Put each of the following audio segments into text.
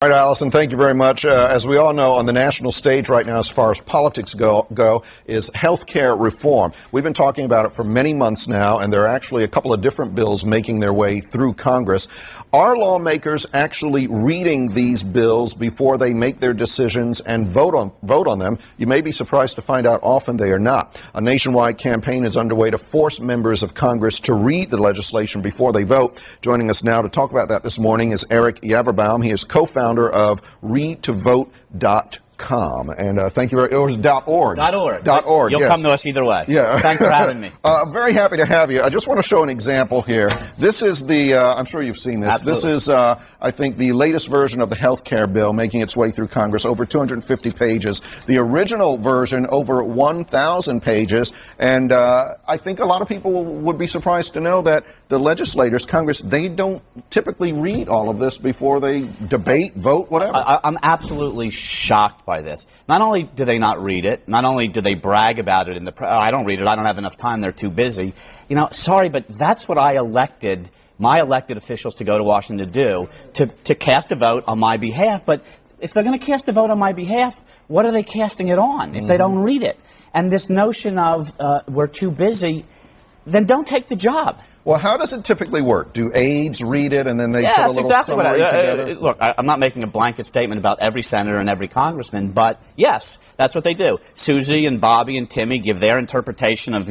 All right, Allison, thank you very much. As we all know, on the national stage right now, as far as politics go, is health care reform. We've been talking about it for many months now, and there are actually a couple of different bills making their way through Congress. Are lawmakers actually reading these bills before they make their decisions and vote on them? You may be surprised to find out often they are not. A nationwide campaign is underway to force members of Congress to read the legislation before they vote. Joining us now to talk about that this morning is Eric Yaverbaum. He is co-founder of readtovote.com. And thank you very much. It was .org. .org. You'll come to us either way. Yeah. Thanks for having me. Very happy to have you. I just want to show an example here. This is the, I'm sure you've seen this. Absolutely. This is, I think, the latest version of the health care bill making its way through Congress, over 250 pages. The original version, over 1,000 pages. And I think a lot of people would be surprised to know that the legislators, Congress, they don't typically read all of this before they debate, vote, whatever. I'm absolutely shocked by this. Not only do they not read it, not only do they brag about it in the press. I don't read it, I don't have enough time, they're too busy. You know, sorry, but that's what I elected my elected officials to go to Washington to do, to cast a vote on my behalf. But if they're going to cast a vote on my behalf, what are they casting it on if they don't read it? And this notion of we're too busy, then don't take the job. Well, how does it typically work? Do aides read it and then they put a little exactly summary together? Look, I'm not making a blanket statement about every senator and every congressman, but yes, that's what they do. Susie and Bobby and Timmy give their interpretation of,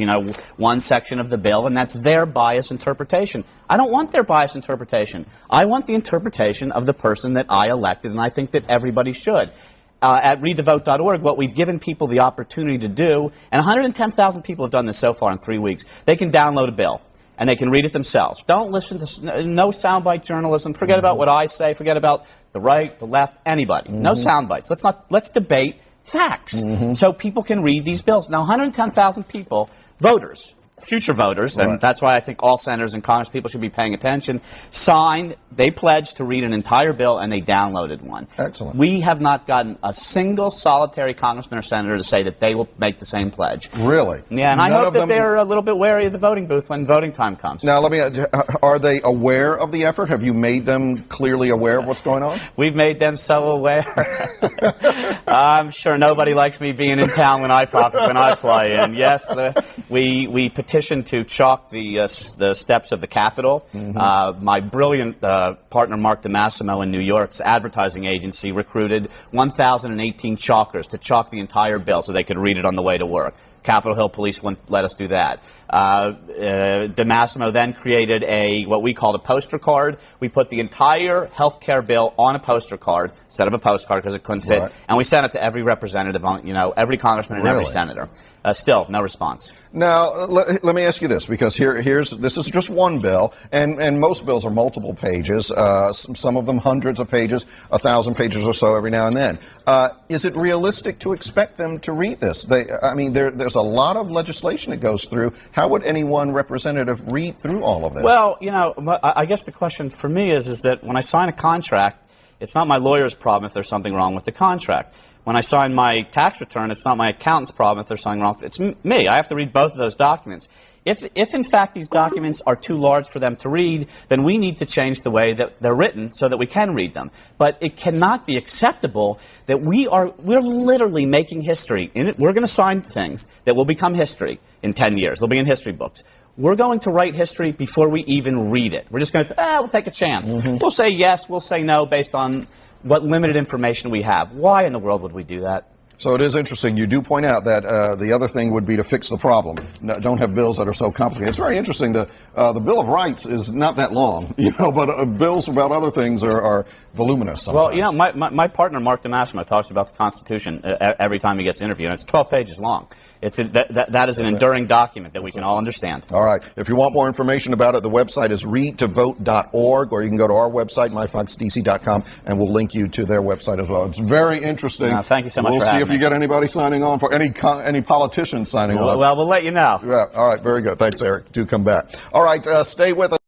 one section of the bill, and that's their biased interpretation. I don't want their biased interpretation. I want the interpretation of the person that I elected, and I think that everybody should. At readthevote.org, what we've given people the opportunity to do, and 110,000 people have done this so far in 3 weeks, they can download a bill. And they can read it themselves. Don't listen to no soundbite journalism. Forget about what I say. Forget about the right, the left, anybody. No soundbites. Let's debate facts so people can read these bills. Now, 110,000 people, voters, future voters, and that's why I think all senators and Congress people should be paying attention, signed, they pledged to read an entire bill, and they downloaded one. Excellent. We have not gotten a single solitary congressman or senator to say that they will make the same pledge. Really? Yeah, and I hope that they're a little bit wary of the voting booth when voting time comes. Now, are they aware of the effort? Have you made them clearly aware of what's going on? We've made them so aware. I'm sure nobody likes me being in town when I fly in. Yes, we petitioned to chalk the steps of the Capitol. My brilliant partner Mark DeMassimo in New York's advertising agency recruited 1,018 chalkers to chalk the entire bill so they could read it on the way to work. Capitol Hill Police wouldn't let us do that. DeMassimo then created what we called a poster card. We put the entire health care bill on a poster card instead of a postcard because it couldn't fit, and we sent it to every representative, every congressman and every senator. Still, no response. Now, let me ask you this, because this is just one bill, and most bills are multiple pages, some of them hundreds of pages, 1,000 pages or so every now and then. Is it realistic to expect them to read this? There's a lot of legislation that goes through. How would any one representative read through all of this? Well, I guess the question for me is that when I sign a contract, it's not my lawyer's problem if there's something wrong with the contract. When I sign my tax return, it's not my accountant's problem if there's something wrong. It's me. I have to read both of those documents. If in fact these documents are too large for them to read, then we need to change the way that they're written so that we can read them. But it cannot be acceptable that we're literally making history. We're going to sign things that will become history in 10 years. They'll be in history books. We're going to write history before we even read it. We're just going to, we'll take a chance. We'll say yes, we'll say no based on what limited information we have. Why in the world would we do that? So it is interesting. You do point out that the other thing would be to fix the problem. No, don't have bills that are so complicated. It's very interesting. The Bill of Rights is not that long, but bills about other things are voluminous sometimes. Well, my partner Mark DeMassimo talks about the Constitution every time he gets interviewed, and it's 12 pages long. That is an enduring document that we can all understand. All right. If you want more information about it, the website is readtovote.org, or you can go to our website, myfoxdc.com, and we'll link you to their website as well. It's very interesting. Thank you so much for having me. We'll see if you get anybody signing on, for any politicians signing on. Well, we'll let you know. Yeah. All right. Very good. Thanks, Eric. Do come back. All right. Stay with us.